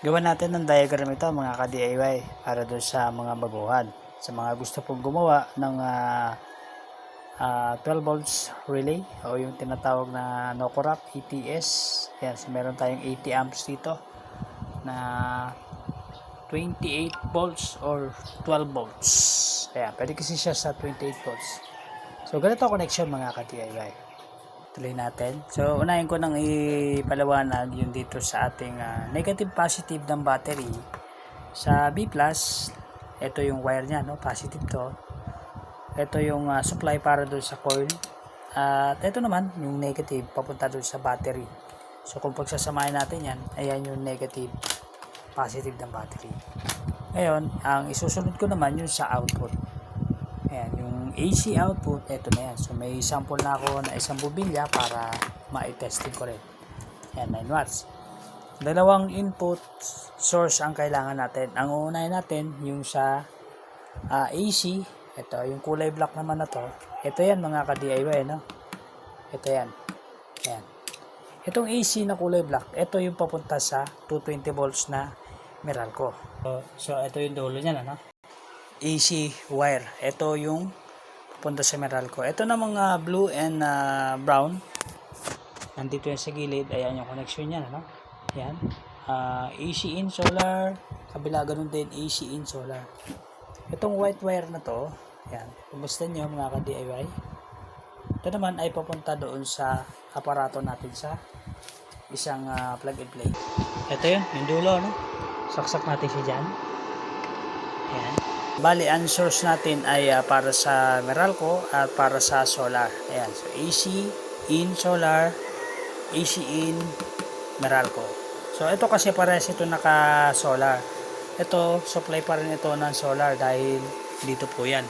Gawa natin ng diagram ito mga ka-DIY para doon sa mga baguhan. Sa mga gusto pong gumawa ng 12 volts relay o yung tinatawag na no corrupt ETS. Yan, so meron tayong 80 amps dito na 28 volts or 12 volts. Ayan, pwede kasi siya sa 28 volts. So ganito connection mga ka-DIY. Tuloy natin. So, unahin ko nang ipaliwanag yung dito sa ating negative positive ng battery. Sa B+, ito yung wire niya, no? Positive to. Ito yung supply para doon sa coil. At ito naman, yung negative, papunta doon sa battery. So, kung pagsasamahin natin yan, ayan yung negative positive ng battery. Ngayon, ang isusunod ko naman yung sa output. Ayan, yung AC output, ito na yan. So, may sample na ako na isang bubilya para ma-testing ko rin. Ayan, 9 watts. Dalawang input source ang kailangan natin. Ang uunahin natin, yung sa AC. Ito, yung kulay black naman na to. Ito yan, mga ka-DIY, no? Ito yan. Ayan. Itong AC na kulay black, ito yung papunta sa 220 volts na Meralco. So, ito yung dulo niyan, ano? AC wire. Ito yung punta sa Meralco. Ito na mga blue and brown. Nandito yan sa gilid. Ayan yung connection niya. Ano? Ayan. AC in solar. Kabila ganun din AC in solar. Itong white wire na to. Ayan. Kumusta nyo mga ka-DIY? Ito naman ay papunta doon sa aparato natin sa isang plug and play. Ito yun. Yung dulo. No? Saksak natin siya dyan. Ayan. Bali, ang source natin ay para sa Meralco at para sa solar. Ayan, so AC in solar, AC in Meralco. So ito kasi parehas ito naka-solar. Ito, supply pa rin ito ng solar dahil dito po yan.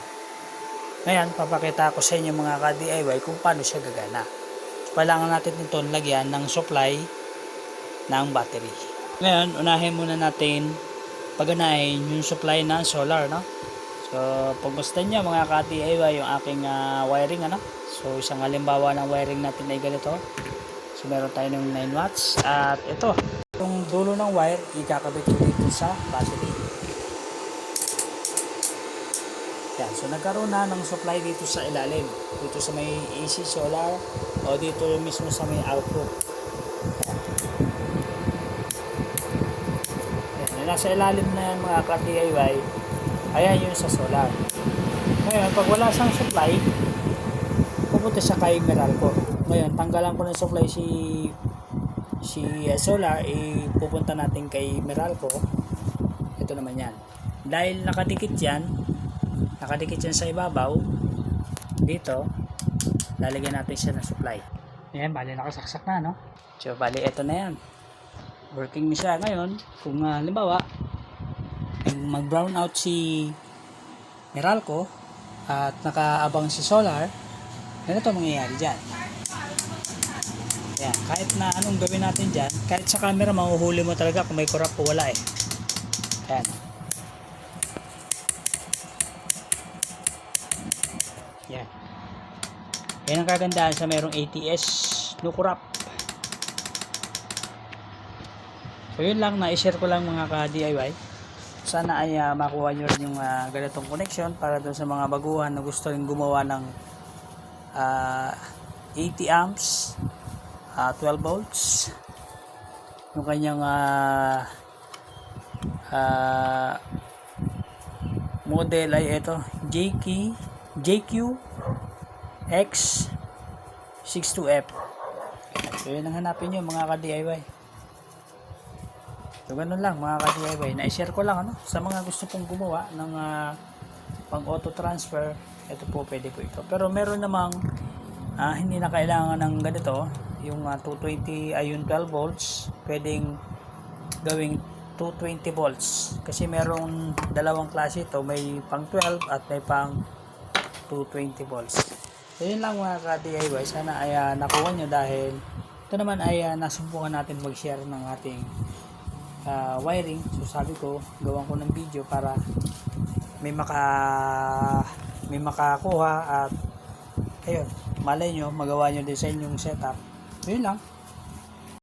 Ngayon, papakita ko sa inyo mga ka-DIY kung paano siya gagana. So, kailangan natin ito lagyan ng supply ng battery. Ngayon, unahin muna natin paganahin yung supply ng solar, no? So, pagmasdan nyo mga ka-DIY yung aking wiring, ano? So, isang halimbawa ng wiring natin ay ganito. So, meron tayo ng 9 watts. At ito, yung dulo ng wire, ikakabit ko dito sa battery. Yan. So, nagkaroon na ng supply dito sa ilalim. Dito sa may AC solar o dito mismo sa may output. Nasa ilalim na yan mga ka-DIY, ayan yung sa solar. Ngayon, pag wala siyang supply, pupunta siya kay Meralco. Ngayon, tanggalan ko ng supply si solar, pupunta natin kay Meralco. Ito naman yan. Dahil nakadikit yan sa ibabaw, dito, lalagyan natin siya ng supply. Ayan, bali nakasaksak na, no? So, bali, ito na yan. Working na siya ngayon. Kung halimbawa mag-brown out si Meralco at nakaabang si solar, ganito mangyayari dyan. Ayan, kahit na anong gawin natin dyan, kahit sa camera mahuhuli mo talaga kung may corrupt o wala eh. Ayan. Ayan. Yan ang kagandahan sa mayroong ATS no corrupt. So yun lang, na-share ko lang mga ka-DIY. Sana ay makuha nyo rin yung ganitong connection para doon sa mga baguhan na gusto rin gumawa ng 80 amps, 12 volts. Yung kanyang model ay ito, JQX62F. So yun ang hanapin nyo mga ka-DIY. So ganun lang mga ka-DIY, na-share ko lang sa mga gusto pong gumawa ng pang auto transfer. Ito po, pwede po ito. Pero meron namang hindi na kailangan ng ganito, yung 220 ay yung 12 volts, pwedeng gawing 220 volts kasi merong dalawang klase ito, may pang 12 at may pang 220 volts. So yun lang mga ka-DIY, sana ay nakuha nyo dahil ito naman ay nasubukan natin mag-share ng ating wiring. So sabi ko, gawan ko ng video para may makakuha at ayun, malay nyo magawa nyo din sa inyong setup. Yun lang.